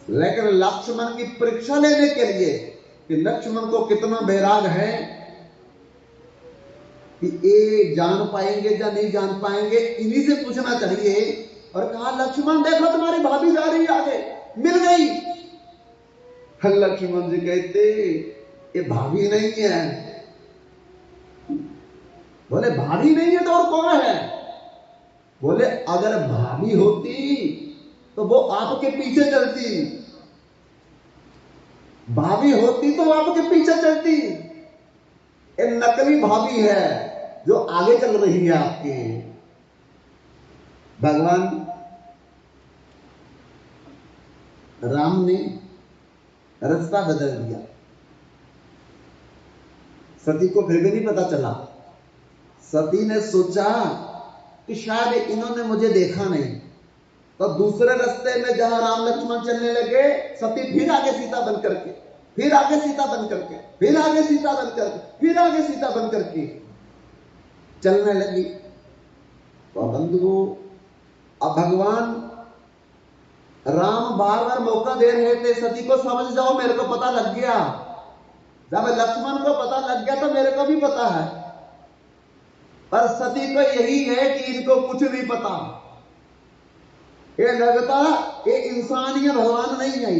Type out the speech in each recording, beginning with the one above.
लेकिन लक्ष्मण की परीक्षा लेने के लिए कि लक्ष्मण को कितना बैराग है कि ये जान पाएंगे या नहीं जान पाएंगे, इन्हीं से पूछना चाहिए। और कहा लक्ष्मण देखो तुम्हारी भाभी जा रही है आगे, मिल गई। लक्ष्मण जी कहते ये भाभी नहीं है। बोले भाभी नहीं है तो और कौन है? बोले अगर भाभी होती तो वो आपके पीछे चलती, भाभी होती तो आपके पीछे चलती। ये नकली भाभी है जो आगे चल रही है आपके। भगवान राम ने रास्ता बदल दिया। सती को फिर भी नहीं पता चला। सती ने सोचा कि शायद इन्होंने मुझे देखा नहीं, तो दूसरे रास्ते में जहां राम लक्ष्मण चलने लगे, सती फिर आगे सीता बन करके, फिर आगे सीता बन करके, फिर आगे सीता बन करके, फिर आगे सीता बन करके चलने लगी। तो बंधुओं, अब भगवान राम बार बार मौका दे रहे थे सती को, समझ जाओ मेरे को पता लग गया। जब लक्ष्मण को पता लग गया तो मेरे को भी पता है, पर सती को यही है कि इनको कुछ नहीं पता। ये लगता ये इंसान या भगवान नहीं है।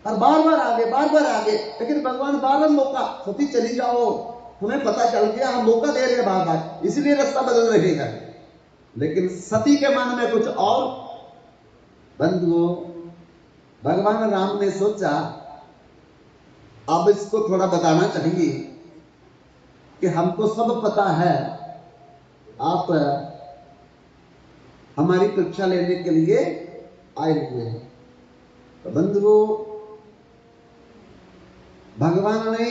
और बार बार आगे, बार बार आगे, लेकिन भगवान बार बार मौका, सती चली जाओ, हमें पता चल गया, हम मौका दे रहे हैं बार बार, इसलिए रास्ता बदल रहे हैं। लेकिन सती के मन में कुछ और। बंधुओं, भगवान राम ने सोचा अब इसको थोड़ा बताना चाहिए कि हमको सब पता है, आप हमारी परीक्षा लेने के लिए आए हुए हैं। तो बंधुओं, भगवान ने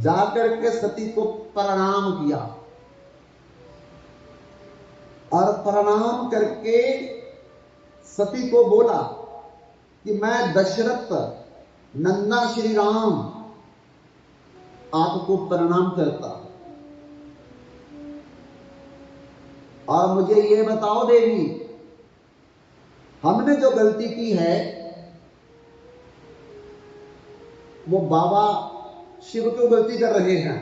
जाकर के सती को प्रणाम किया और प्रणाम करके सती को बोला कि मैं दशरथ नंदा श्री राम आपको प्रणाम करता हूं, और मुझे ये बताओ देवी, हमने जो गलती की है वो बाबा शिव क्यों गलती कर रहे हैं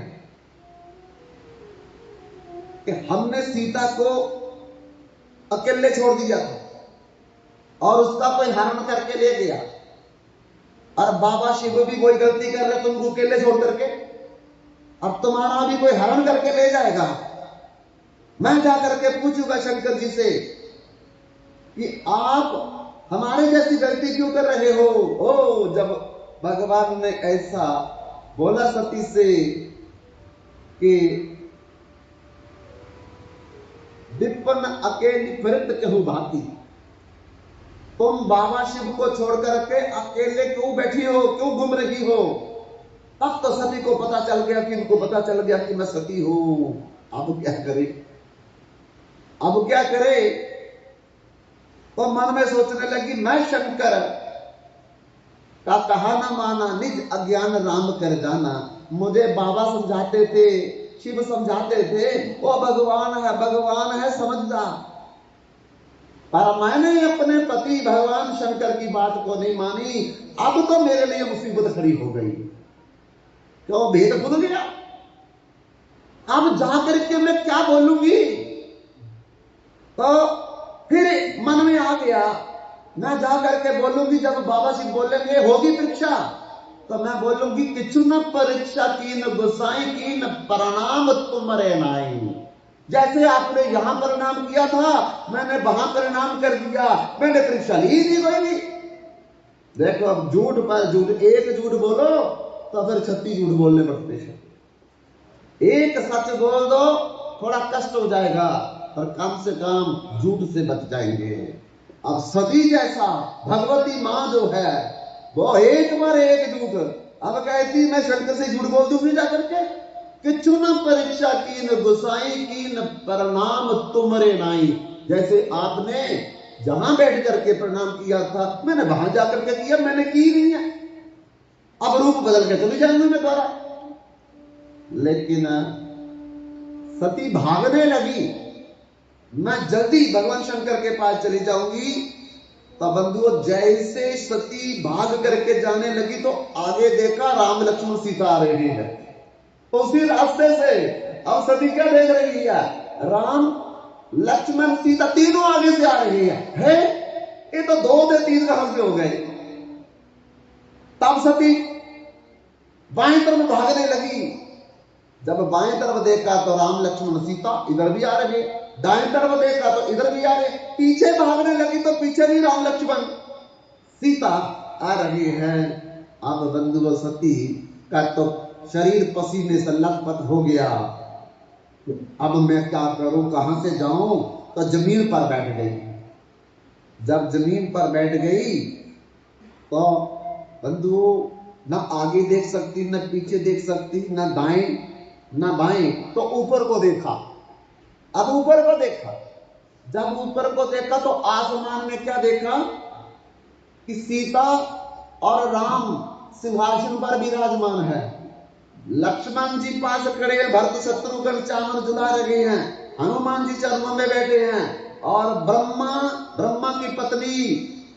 कि हमने सीता को अकेले छोड़ दिया था और उसका कोई हरण करके ले गया, और बाबा शिव भी कोई गलती कर रहे तुमको अकेले छोड़ करके, अब तुम्हारा भी कोई हरण करके ले जाएगा। मैं जाकर के पूछूंगा शंकर जी से कि आप हमारे जैसी गलती क्यों कर रहे हो। ओ, जब भगवान ने ऐसा बोला सती से कि विपन्न अकेली फिरत कहूं भाती, तुम बाबा शिव को छोड़ करके अकेले क्यों बैठी हो, क्यों घूम रही हो। तब तो सती को पता चल गया कि इनको पता चल गया कि मैं सती हूं। अब क्या करे, अब क्या करे। तो मन में सोचने लगी मैं शंकर का कहा ना माना, निज अज्ञान राम कर जाना। मुझे बाबा समझाते थे, शिव समझाते थे, वो भगवान है समझ जा, पर मैंने अपने पति भगवान शंकर की बात को नहीं मानी। अब तो मेरे लिए मुसीबत खड़ी हो गई, क्यों भेद खुल गया। अब जाकर के मैं क्या बोलूंगी। तो फिर मन में आ गया, मैं जाकर के बोलूंगी, जब बाबा शिव बोलेंगे होगी परीक्षा, तो मैं बोलूंगी किचु न परीक्षा की न गुसाई की न प्रणाम तुम्हारे नाई। जैसे आपने यहां परिणाम किया था, मैंने वहां परिणाम कर दिया, मैंने परीक्षा ली नहीं कोई भी। देखो अब झूठ पर झूठ, एक झूठ बोलो तो फिर 36 झूठ बोलने पड़ते हैं। एक सच बोल दो थोड़ा कष्ट हो जाएगा, पर कम से कम झूठ से बच जाएंगे। अब सती जैसा भगवती मां जो है वो एक बार एक झूठ, अब कहती मैं शंकर से झूठ बोल दूंगी जाकर के, किचु न परीक्षा की न गुसाई की न प्रणाम तुमरे नाई। जैसे आपने जहां बैठ करके प्रणाम किया था, मैंने वहां जाकर के किया, मैंने की नहीं है, अब रूप बदल के चली जाऊंगी मैं द्वारा। लेकिन सती भागने लगी, मैं जल्दी भगवान शंकर के पास चली जाऊंगी, तो बंधुओं जैसे सती भाग करके जाने लगी तो आगे देखा राम लक्ष्मण सीता आ रही है, तो उसी रास्ते से अब सती क्या देख रही है, राम लक्ष्मण सीता तीनों आगे से आ रही है ये तो दो से तीन कहां से हो गए। तब सती बाएं तरफ भागने लगी, जब बाएं तरफ देखा तो राम लक्ष्मण सीता इधर भी आ रहे, दाएं तरफ देखा तो इधर भी आ रहे, पीछे भागने लगी तो पीछे भी राम लक्ष्मण सीता आ रही है। अब बंधुओं सती का तो शरीर पसीने से लथपथ हो गया, अब मैं क्या करूं, कहां से जाऊं, तो जमीन पर बैठ गई। जब जमीन पर बैठ गई तो बंधुओं ना आगे देख सकती, ना पीछे देख सकती, ना दाएं ना बाएं, तो ऊपर को देखा। अब ऊपर को देखा, जब ऊपर को देखा तो आसमान में क्या देखा कि सीता और राम सिंहासन पर विराजमान है, लक्ष्मण जी पास खड़े हैं, भरत शत्रुघ्न चामर झुला रहे हैं, हनुमान जी चरणों में बैठे हैं, और ब्रह्मा की पत्नी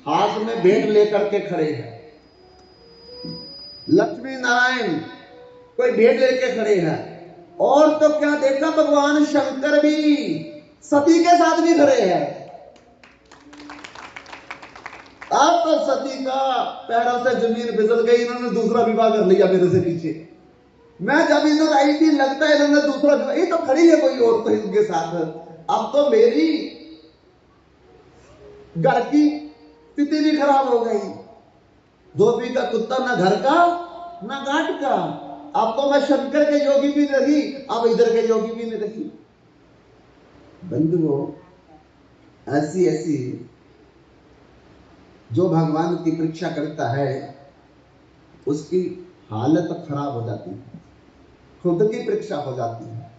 हाथ में भेंट लेकर के खड़े हैं, लक्ष्मी नारायण कोई भेंट लेके खड़े हैं। और तो क्या देखा, भगवान शंकर भी सती के साथ भी खड़े हैं। अब तो सती का पैरों से जमीन फिसल गई, इन्होंने दूसरा विवाह कर लिया मेरे से पीछे। मैं जब इधर आई थी लगता है इन्होंने दूसरा विवाह, ये तो खड़ी है कोई और तो इनके साथ। अब तो मेरी घर की स्थिति भी खराब हो गई, धोबी का कुत्ता ना घर का ना घाट का। अब तो मैं शंकर के योगी भी नहीं, अब इधर के योगी भी नहीं रही। बंधुओं ऐसी ऐसी जो भगवान की परीक्षा करता है उसकी हालत खराब हो जाती है, खुद की परीक्षा हो जाती है।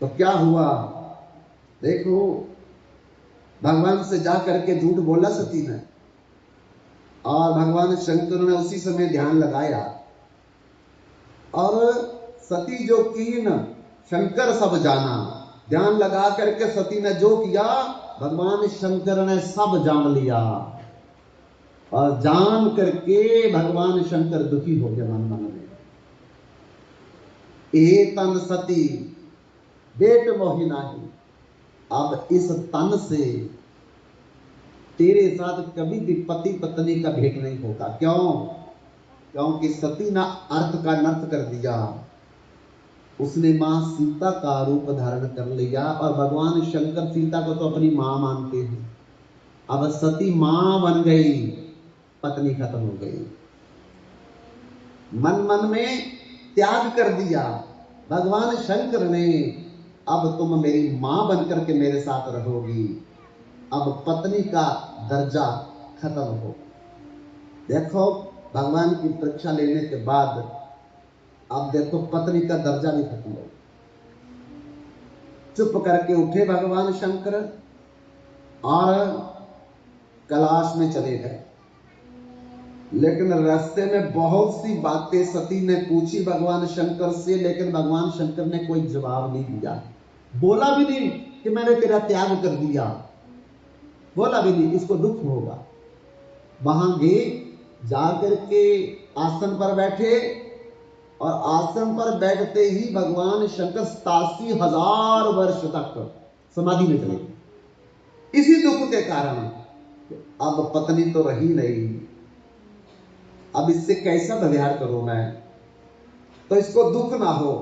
तो क्या हुआ देखो, भगवान से जा करके झूठ बोला सती ने, और भगवान शंकर ने उसी समय ध्यान लगाया, और सती जो कीन शंकर सब जाना, ध्यान लगा करके सती ने जो किया भगवान शंकर ने सब जान लिया, और जान करके भगवान शंकर दुखी हो गए मन में। ए तन सती बेट मोहि नाही, अब इस तन से तेरे साथ कभी भी पति पत्नी का भेंट नहीं होगा। क्यों? क्योंकि सती ने अर्थ का नर्थ कर दिया, उसने मां सीता का रूप धारण कर लिया, और भगवान शंकर सीता को तो अपनी मां मानते हैं। अब सती मां बन गई, पत्नी खत्म हो गई, मन मन में त्याग कर दिया भगवान शंकर ने, अब तुम मेरी मां बनकर के मेरे साथ रहोगी, अब पत्नी का दर्जा खत्म हो। देखो भगवान की परीक्षा लेने के बाद अब देखो पत्नी का दर्जा नहीं खत्म हो। चुप करके उठे भगवान शंकर और कैलाश में चले गए, लेकिन रास्ते में बहुत सी बातें सती ने पूछी भगवान शंकर से, लेकिन भगवान शंकर ने कोई जवाब नहीं दिया, बोला भी नहीं कि मैंने तेरा त्याग कर दिया, बोला भी नहीं, इसको दुख होगा। वहां गए, जाकर के आसन पर बैठे, और आसन पर बैठते ही भगवान शंकर 87,000 वर्ष तक समाधि में चले, इसी दुख के कारण। अब पत्नी तो रही नहीं, अब इससे कैसा व्यवहार करूं मैं, तो इसको दुख ना हो,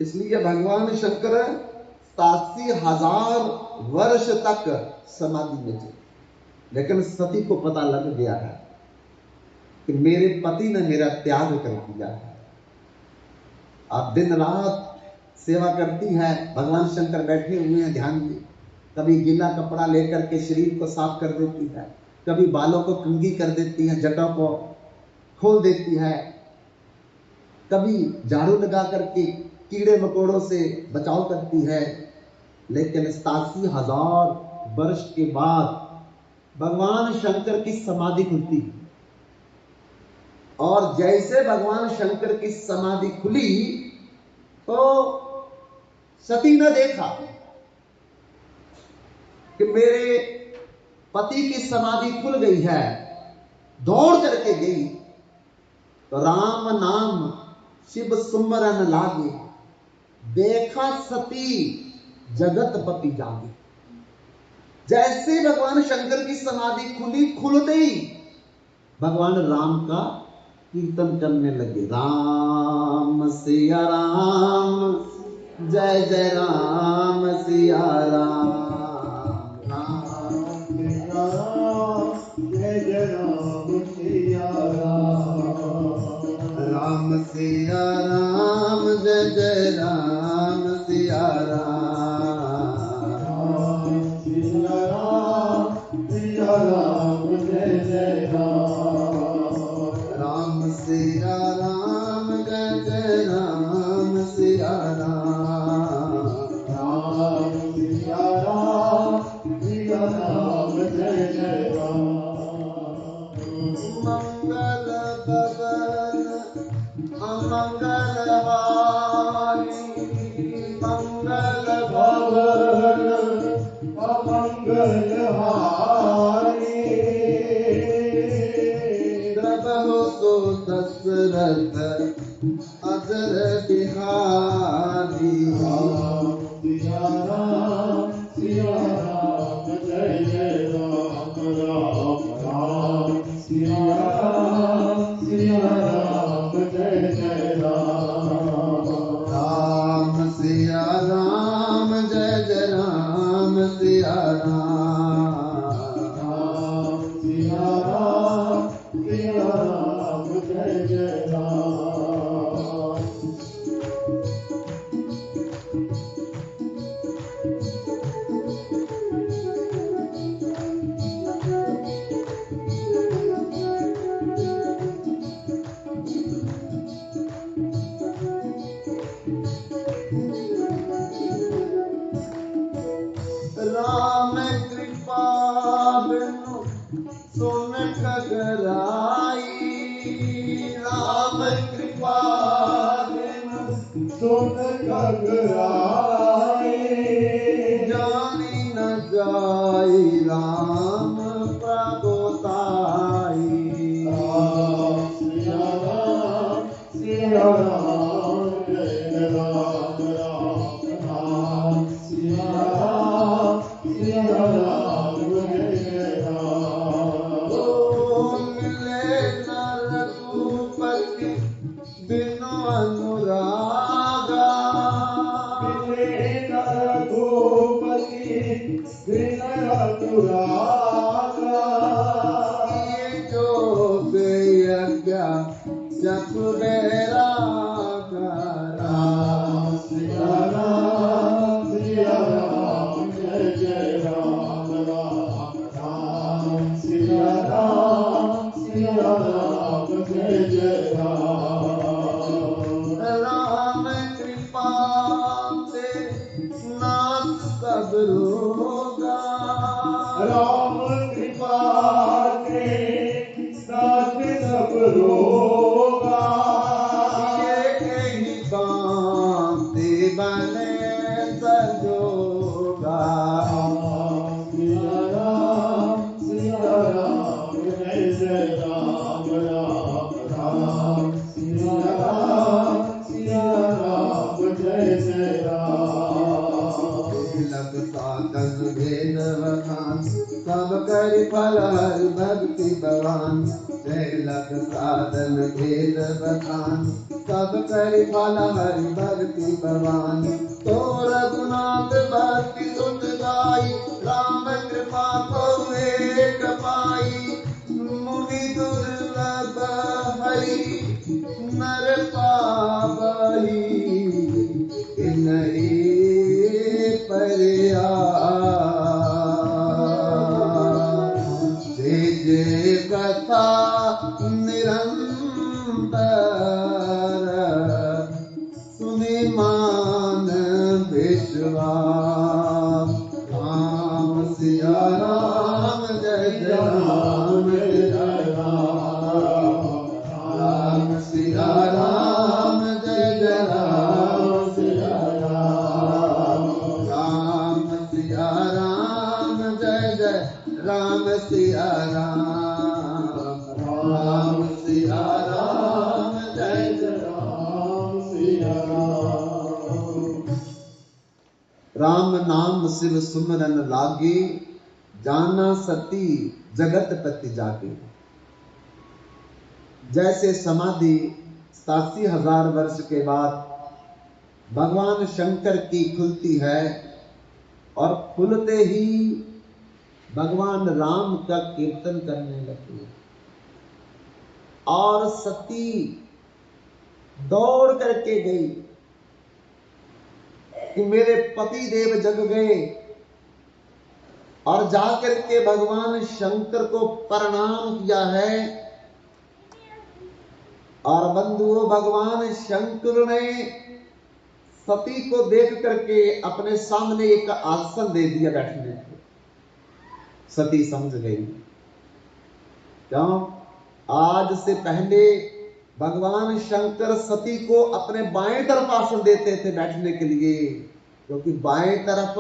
इसलिए भगवान शंकर 87,000 वर्ष तक समाधि में थे। लेकिन सती को पता लग गया है कि मेरे पति ने मेरा त्याग कर दिया है। अब दिन रात सेवा करती है, भगवान शंकर बैठे हुए हैं ध्यान में, कभी गीला कपड़ा लेकर के शरीर को साफ कर देती है, कभी बालों को कंघी कर देती है, जटा को खोल देती है, कभी झाड़ू लगा करके कीड़े मकोड़ों से बचाव करती है। लेकिन 87,000 वर्ष के बाद भगवान शंकर की समाधि खुलती है, और जैसे भगवान शंकर की समाधि खुली तो सती ने देखा कि मेरे पति की समाधि खुल गई है, दौड़ करके गई तो राम नाम शिव सुमरन लागे, देखा सती जगतपति जागे। जैसे भगवान शंकर की समाधि खुली, खुलते ही भगवान राम का कीर्तन करने लगे। राम सिया राम, जय जय राम सिया राम, राम सिया राम, जय जय राम सिया राम, राम सिया राम, जय जय राम सिया राम, राम सिया राम, सिया राम, जय जय राम, राम सिया राम, जय जय राम सिया राम, राम सिया राम, सिया राम, जय जय राम। मंगल भवन अमंगल हारी, मंगल भवन अमंगल हारी, द्रवहु सो दशरथ अजर बिहारी, सिया राम, सिया राम, जय जय राम, राम राम, सिया राम, सिया राम, जय जय राम, राम सिया राम, जय जय राम सिया राम, राम सिया राम, सिया राम, जय जय राम। राम कृपा बिनु सुन ठगराई, राम कृपा बिनु सुन ठगराई, जानी न जाई राम प्रगोताई, राम सिया राम, सिया राम, जय राम, राम राम, सिया राम, सिया राम, जय राम। मिले न रघुपति बिनु अनुरागा, मिले न रघुपति बिनु अनुरागा, ये जो यज्ञ जप बैरागा, राम सिया राम, सिया राम, जय जय राम, राम राम, सिया राम, सिया राम, जय जय राम। राम कृपा से नाथ सब रोगा, राम कृपा से नाथ सब रोगा, ये बांते बने सजोगा, सिया राम, सिया राम, जय जय राम, राम राम, सिया राम, सिया राम, जय जय राम। लग साधन भेद बखान, सब कर फल हरि भक्ति भगवान, जय लग साधन भेद बखान, सब कर फल हरि भक्ति भगवान, तो रघुनाथ भक्ति सुत गाई, राम कृपा को एक पाई, मुनि दुर्लभ हरि नर पावई, इनहि परिया जे कथा निरंतर, सुनि मान विश्वास, राम सिया राम, जय जय राम, जय राम, राम सिया राम, जय जय राम सिया राम, राम सिया राम, जय जय राम सिया राम, राम सिया राम, जय जय राम सिया राम। राम नाम शिव सुमरन लागे, जाना सती जगत पति जागे। जैसे समाधि 87,000 वर्ष के बाद भगवान शंकर की खुलती है और खुलते ही भगवान राम का कीर्तन करने लगते हैं और सती दौड़ करके गई कि मेरे पति देव जग गए, और जाकर के भगवान शंकर को प्रणाम किया है। और बंधुओं, भगवान शंकर ने सती को देख करके अपने सामने एक आसन दे दिया बैठने को। सती समझ गई, क्यों? आज से पहले भगवान शंकर सती को अपने बाएं तरफ आसन देते थे बैठने के लिए, क्योंकि बाएं तरफ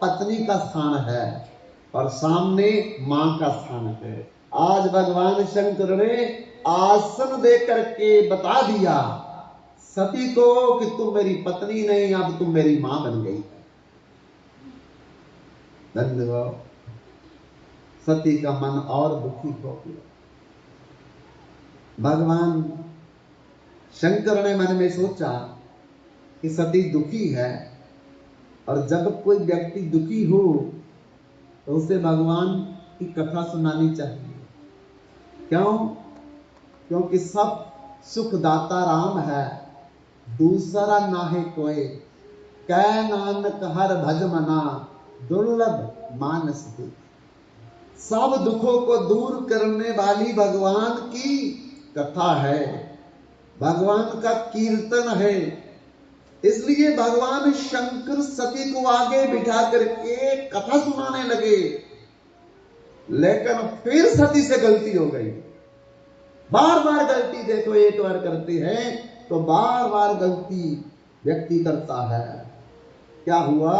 पत्नी का स्थान है और सामने मां का स्थान है। आज भगवान शंकर ने आसन दे करके बता दिया सती को कि तुम मेरी पत्नी नहीं, अब तुम मेरी मां बन गई। धन्यवाद। सती का मन और दुखी हो गया। भगवान शंकर ने मन में सोचा कि सती दुखी है, और जब कोई व्यक्ति दुखी हो तो उसे भगवान की कथा सुनानी चाहिए। क्यों? क्योंकि सब सुखदाता राम है, दूसरा नाहे कोई। कै नानक हर भज मना, दुर्लभ मानस दुख। सब दुखों को दूर करने वाली भगवान की कथा है, भगवान का कीर्तन है। इसलिए भगवान शंकर सती को आगे बिठा करके कथा सुनाने लगे, लेकिन फिर सती से गलती हो गई। बार बार गलती, देखो एक बार करते हैं तो बार बार गलती व्यक्ति करता है। क्या हुआ?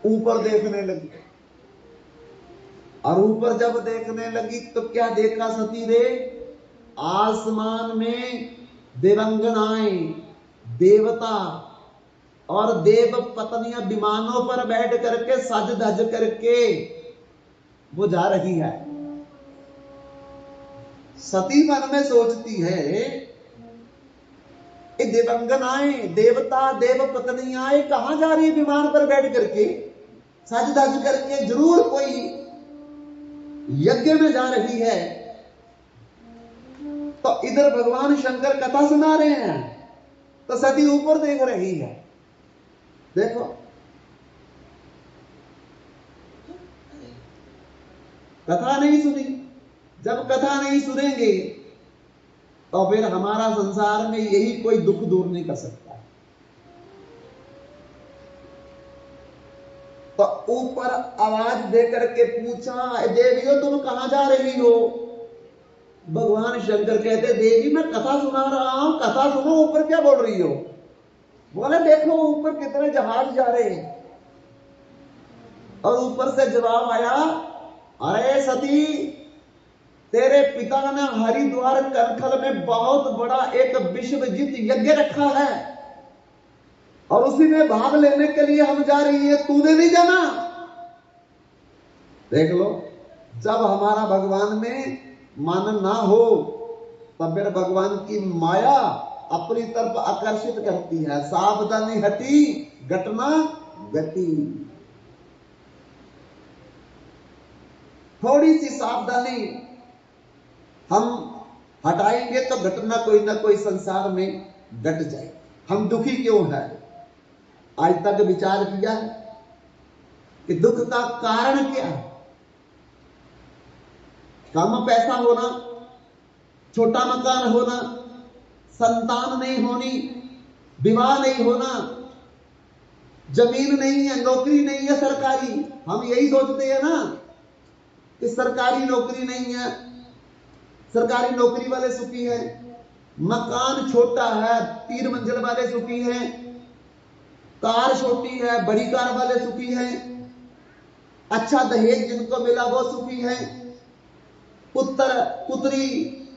ऊपर देखने लगी, और ऊपर जब देखने लगी तो क्या देखा सती ने? आसमान में देवंगनाएं, देवता और देव पत्नियां विमानों पर बैठ करके सज धज करके वो जा रही है। सती मन में सोचती है, ये देवंगनाएं, देवता, देव पत्नियां कहां जा रही है? विमान पर बैठ करके सज धज करके, जरूर कोई यज्ञ में जा रही है। तो इधर भगवान शंकर कथा सुना रहे हैं तो सती ऊपर देख रही है। देखो, कथा नहीं सुनी। जब कथा नहीं सुनेंगे तो फिर हमारा संसार में यही कोई दुख दूर नहीं कर सकता। तो ऊपर आवाज देकर के पूछा, देवियों तुम कहां जा रही हो? भगवान शंकर कहते, देवी मैं कथा सुना रहा हूं, कथा सुनो, ऊपर क्या बोल रही हो? बोले देखो ऊपर कितने जहाज जा रहे हैं। और ऊपर से जवाब आया, अरे सती, तेरे पिता ने हरिद्वार करखल में बहुत बड़ा एक विश्वजित यज्ञ रखा है और उसी में भाग लेने के लिए हम जा रही है, तूने नहीं जाना? देख लो, जब हमारा भगवान में मन ना हो तब फिर भगवान की माया अपनी तरफ आकर्षित करती है। सावधानी हटी, घटना गति। थोड़ी सी सावधानी हम हटाएंगे तो घटना कोई ना कोई संसार में घट जाए। हम दुखी क्यों है? आज तक विचार किया है कि दुख का कारण क्या है? कम पैसा होना, छोटा मकान होना, संतान नहीं होनी, विवाह नहीं होना, जमीन नहीं है, नौकरी नहीं है सरकारी। हम यही सोचते हैं ना कि सरकारी नौकरी नहीं है, सरकारी नौकरी वाले सुखी हैं। मकान छोटा है, 3 मंजिल वाले सुखी हैं। कार छोटी है, बड़ी कार वाले सुखी हैं। अच्छा दहेज जिनको मिला वो सुखी है, पुत्र पुत्री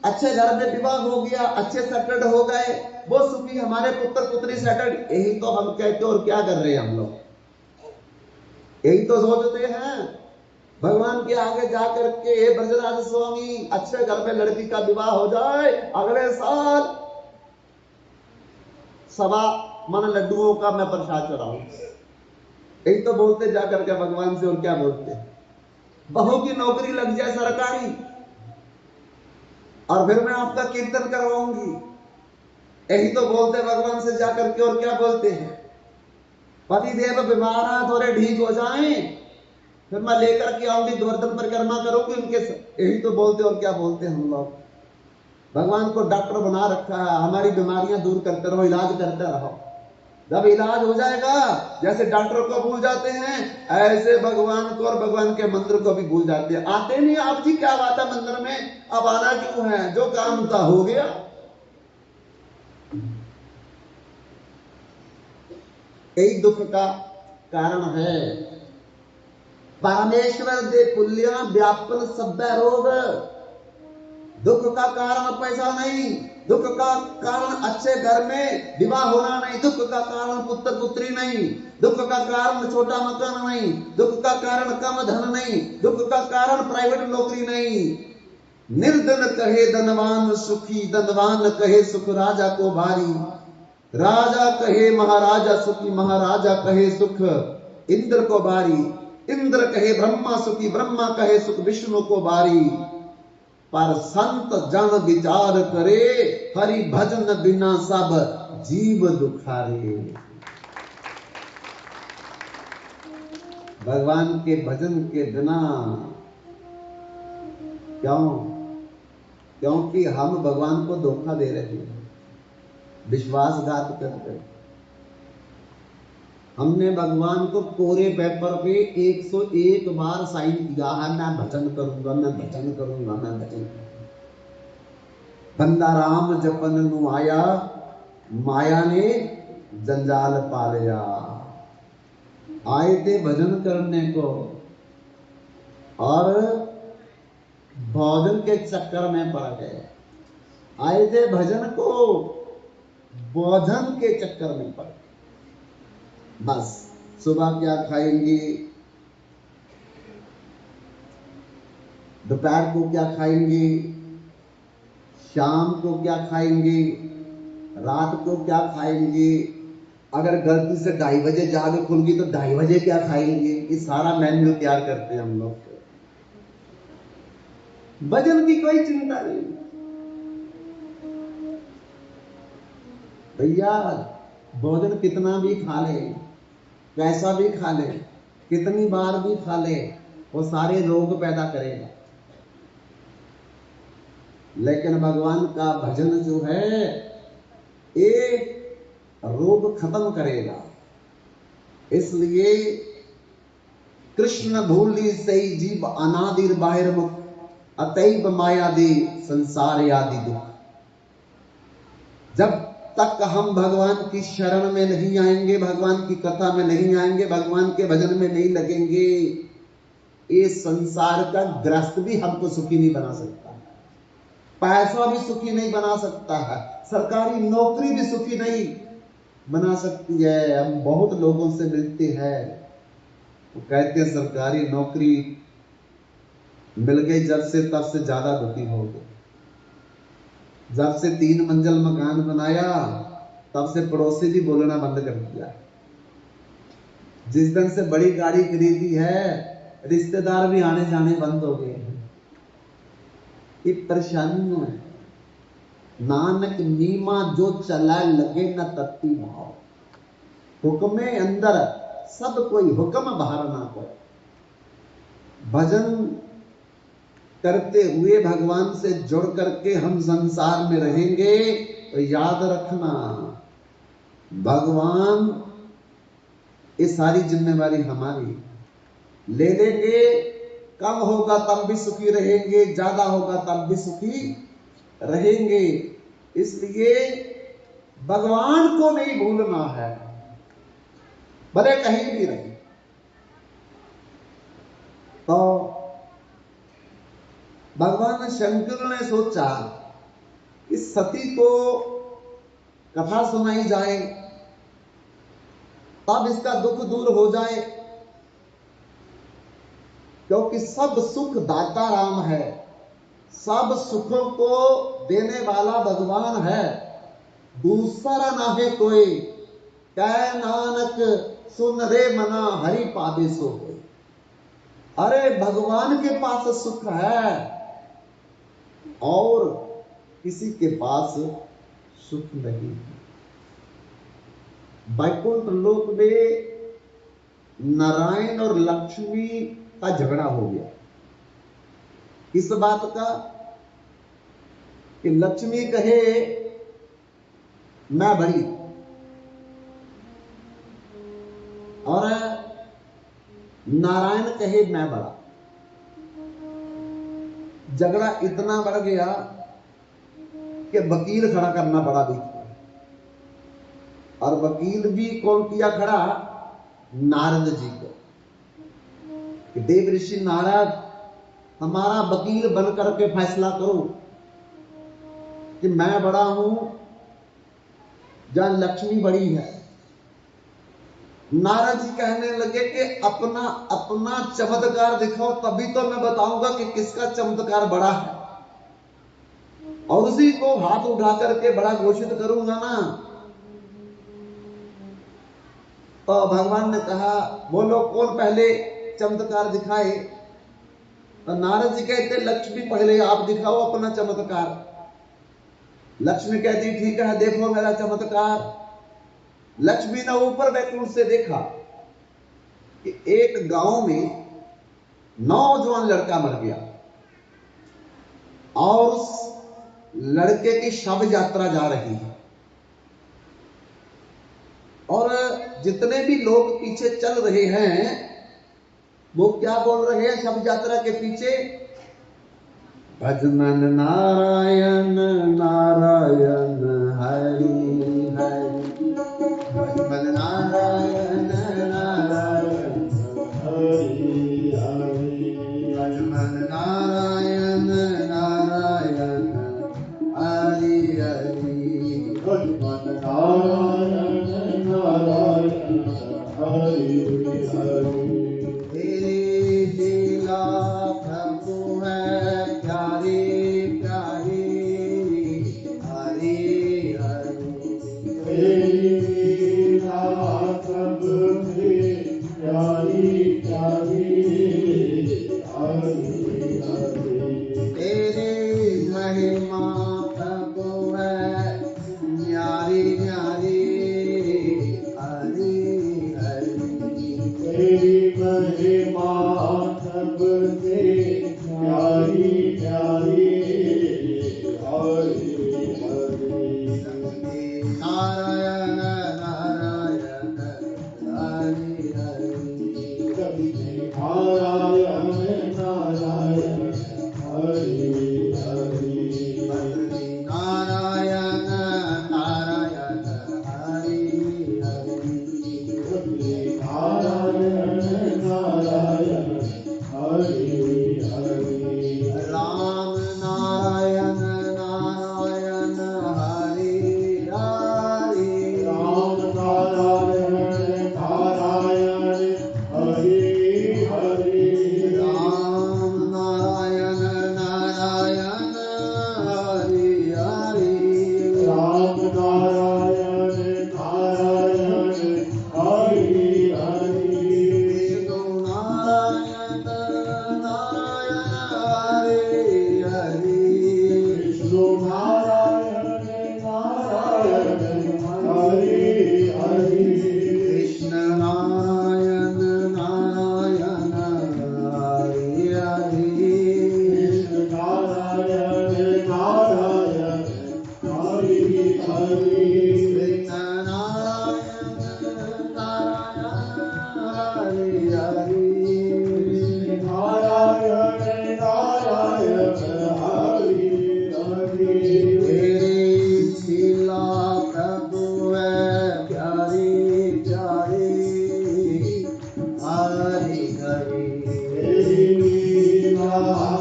अच्छे घर में विवाह हो गया, अच्छे सेटल्ड हो गए, वो सुखी, हमारे पुत्र पुत्री सेटल्ड। यही तो हम कहते और क्या कर रहे हैं हम लोग, यही तो सोचते हैं। भगवान के आगे जाकर के, हे ब्रजराज स्वामी अच्छे घर में लड़की का विवाह हो जाए, अगले साल 1.25 लड्डुओं का मैं प्रसाद चढ़ाऊं। यही तो बोलते जाकर के भगवान से, और क्या बोलते हैं। बहू की नौकरी लग जाए सरकारी, और फिर मैं आपका कीर्तन करवाऊंगी। यही तो बोलते भगवान से जाकर के, और क्या बोलते हैं। पति देव बीमार थोड़े ठीक हो जाएं, फिर मैं लेकर के आऊंगी, गोवर्धन परिक्रमा करूंगी उनके। यही तो बोलते और क्या बोलते हम लोग। भगवान को डॉक्टर बना रखा है, हमारी बीमारियां दूर करते रहो, इलाज करते रहो। जब इलाज हो जाएगा, जैसे डॉक्टर को भूल जाते हैं, ऐसे भगवान को और भगवान के मंदिर को भी भूल जाते हैं। आते नहीं आप जी, क्या बात है मंदिर में, अब आना क्यों है, जो काम था हो गया। यही दुख का कारण है। परमेश्वर दे पुल्या व्यापन सब रोग। दुख का कारण पैसा नहीं, दुख का कारण अच्छे घर में विवाह होना नहीं, दुख का कारण पुत्र पुत्री नहीं, दुख का कारण छोटा मकान नहीं, दुख का कारण कम धन नहीं, दुख का कारण प्राइवेट नौकरी नहीं। निर्धन कहे धनवान सुखी, धनवान कहे सुख राजा को भारी, राजा कहे महाराजा सुखी, महाराजा कहे सुख इंद्र को बारी, इंद्र कहे ब्रह्मा सुखी, ब्रह्मा कहे सुख विष्णु को बारी। पर संत जन विचार करे, हरि भजन बिना सब जीव दुखारे। भगवान के भजन के बिना, क्यों? क्योंकि हम भगवान को धोखा दे रहे हैं, विश्वासघात करते। हमने भगवान को कोरे पेपर पे 101 बार साइन किया है, मैं भजन करूंगा, मैं भजन करूंगा, मैं भजन करूंगा। बंदा राम जपन नु आया, माया ने जंजाल पा लिया। आए थे भजन करने को, और भोजन के चक्कर में पड़ गए। आए थे भजन को, भोजन के चक्कर में पड़ गए। बस सुबह क्या खाएंगे, दोपहर को क्या खाएंगे, शाम को क्या खाएंगे, रात को क्या खाएंगे। अगर गलती से 2:30 बजे जाके खुल गई तो 2:30 बजे क्या खाएंगे। ये सारा मेन्यू तैयार करते हैं हम लोग। भजन की कोई चिंता नहीं भैया। भोजन कितना भी खा ले, कैसा भी खा ले, कितनी बार भी खा ले, वो सारे रोग पैदा करेगा। लेकिन भगवान का भजन जो है, एक रोग खत्म करेगा। इसलिए कृष्ण भूली सही जीव अनादिर बाहिर मुख, अतैव माया दे संसार आदि दुख। जब तक हम भगवान की शरण में नहीं आएंगे, भगवान की कथा में नहीं आएंगे, भगवान के भजन में नहीं लगेंगे, ये संसार का ग्रस्त भी हमको सुखी नहीं बना सकता, पैसा भी सुखी नहीं बना सकता है, सरकारी नौकरी भी सुखी नहीं बना सकती है। हम बहुत लोगों से मिलते हैं, वो कहते हैं सरकारी नौकरी मिल गई जब से तब से ज्यादा दुखी हो गए। जब से 3 मंजिल मकान बनाया तब से पड़ोसी भी बोलना बंद कर दिया। जिस दिन से बड़ी गाड़ी खरीदी है, रिश्तेदार भी आने जाने बंद हो गए हैं। ये परेशानी है। नानक नीमा जो चला लगे न तत्ती भाव। हुक्मे अंदर सब कोई, हुक्म बाहर ना कोई। भजन करते हुए भगवान से जुड़ करके हम संसार में रहेंगे तो याद रखना, भगवान ये सारी जिम्मेवारी हमारी ले लेंगे। कम होगा तब भी सुखी रहेंगे, ज्यादा होगा तब भी सुखी रहेंगे। इसलिए भगवान को नहीं भूलना है, भले कहीं भी रहे। तो भगवान शंकर ने सोचा कि सती को कथा सुनाई जाए, तब इसका दुख दूर हो जाए, क्योंकि सब सुख दाता राम है, सब सुखों को देने वाला भगवान है, दूसरा ना है कोई। कह नानक सुन रे मना हरि पावे सो कोई। अरे भगवान के पास सुख है और किसी के पास सुख नहीं है। वैकुंठ लोक में नारायण और लक्ष्मी का झगड़ा हो गया। इस बात का कि लक्ष्मी कहे मैं बड़ी और नारायण कहे मैं बड़ा। झगड़ा इतना बढ़ गया कि वकील खड़ा करना पड़ा बीच में। और वकील भी कौन किया खड़ा? नारद जी को। कि देव ऋषि नारद, हमारा वकील बन करके फैसला करो कि मैं बड़ा हूं जहां लक्ष्मी बड़ी है। नारद जी कहने लगे कि अपना अपना चमत्कार दिखाओ, तभी तो मैं बताऊंगा कि किसका चमत्कार बड़ा है, और उसी को हाथ उठा करके बड़ा घोषित करूंगा ना। तो भगवान ने कहा बोलो कौन पहले चमत्कार दिखाए। तो नारद जी कहते लक्ष्मी पहले आप दिखाओ अपना चमत्कार। लक्ष्मी कहती ठीक है, देखो मेरा चमत्कार। लक्ष्मी ने ऊपर बैकुंठ से देखा कि एक गांव में नौजवान लड़का मर गया और उस लड़के की शव यात्रा जा रही है, और जितने भी लोग पीछे चल रहे हैं वो क्या बोल रहे हैं शव यात्रा के पीछे? भजमन नारायण नारायण हरि हरि, भजमन नारायण नारायण हरि हरि, भजमन नारायण नारायण हरि हरि, भजमन नारायण नारायण हरि हरि। तेरी लीला प्रभु है प्यारी प्यारी हरि हरि, तेरी लीला प्रभु है प्यारी प्यारी हरि हरि, तेरी महिमा प्रभु है न्यारी न्यारी हरि हरि, तेरी महिमा सबसे प्यारी प्यारी हरि हरि, नारायण नारायण हरि हरि, नारायण नारायण हरि हरि, नारायण नारायण हरि हरि, नारायण नारायण हरि हरि, राम नारायण नारायण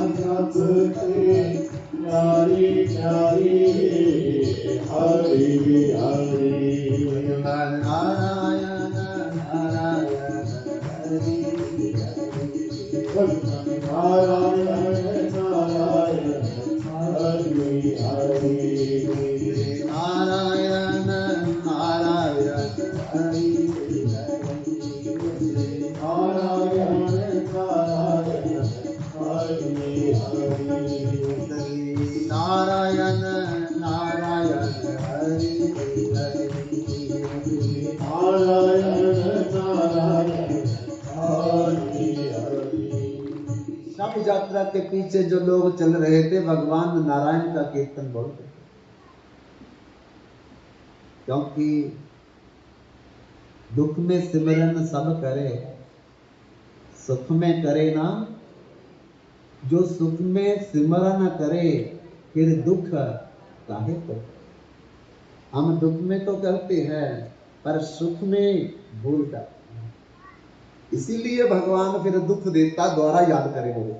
जपते प्यारी प्यारी हरि हरि नारायण नारायण हरि नारायण नारायण हरि हरि नारायण नारायण हरि नारायण नारायण हरि हरि नारायण नारायण हरि नारायण नारायण हरि हरि शव यात्रा के पीछे जो लोग चल रहे थे भगवान नारायण का कीर्तन बोलते थे, क्योंकि दुख में सिमरन सब करे, सुख में करे ना। जो सुख में सिमरन करे फिर दुख काहे को। हम दुख में तो करते हैं पर सुख में भूल जाते हैं, इसीलिए भगवान फिर दुख देता द्वारा याद करेंगे,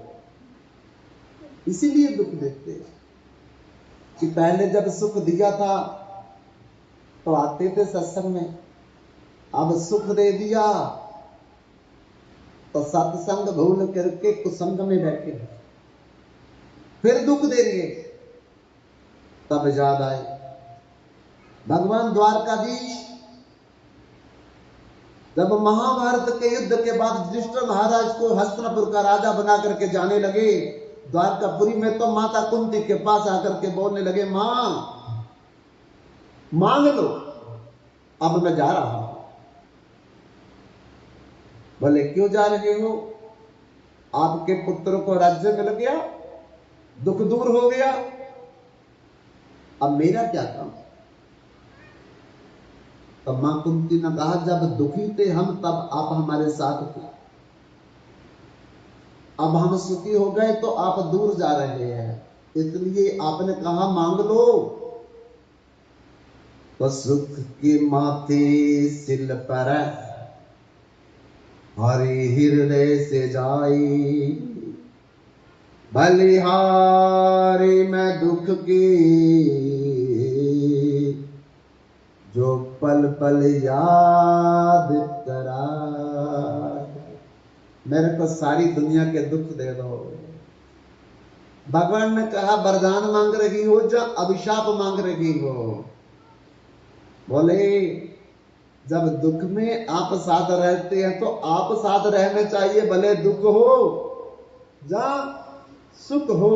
इसीलिए दुख देते हैं कि पहले जब सुख दिया था तो आते थे सत्संग में, अब सुख दे दिया तो सत्संग भूल करके कुसंग में बैठे हैं। फिर दुख देंगे तब याद आए। भगवान द्वारकाधीश जब महाभारत के युद्ध के बाद युधिष्ठिर महाराज को हस्तिनापुर का राजा बना करके जाने लगे, द्वारकापुरी में तो माता कुंती के पास आकर के बोलने लगे, मां मांग लो अब मैं जा रहा हूं। बोले क्यों जा रहे हो? आपके पुत्र को राज्य मिल गया, दुख दूर हो गया, अब मेरा क्या काम। तो मां कुंती ने कहा, जब दुखी थे हम तब आप हमारे साथ थे, अब हम सुखी हो गए तो आप दूर जा रहे हैं, इसलिए आपने कहा मांग लो। तो सुख के माथे सिल पर हरि हृदय से जाई, बलिहारी मैं दुख की जो पल पल याद करा। मेरे को सारी दुनिया के दुख दे दो। भगवान ने कहा वरदान मांग रही हो या अभिशाप मांग रही हो? बोले जब दुख में आप साथ रहते हैं तो आप साथ रहने चाहिए, भले दुख हो या सुख हो।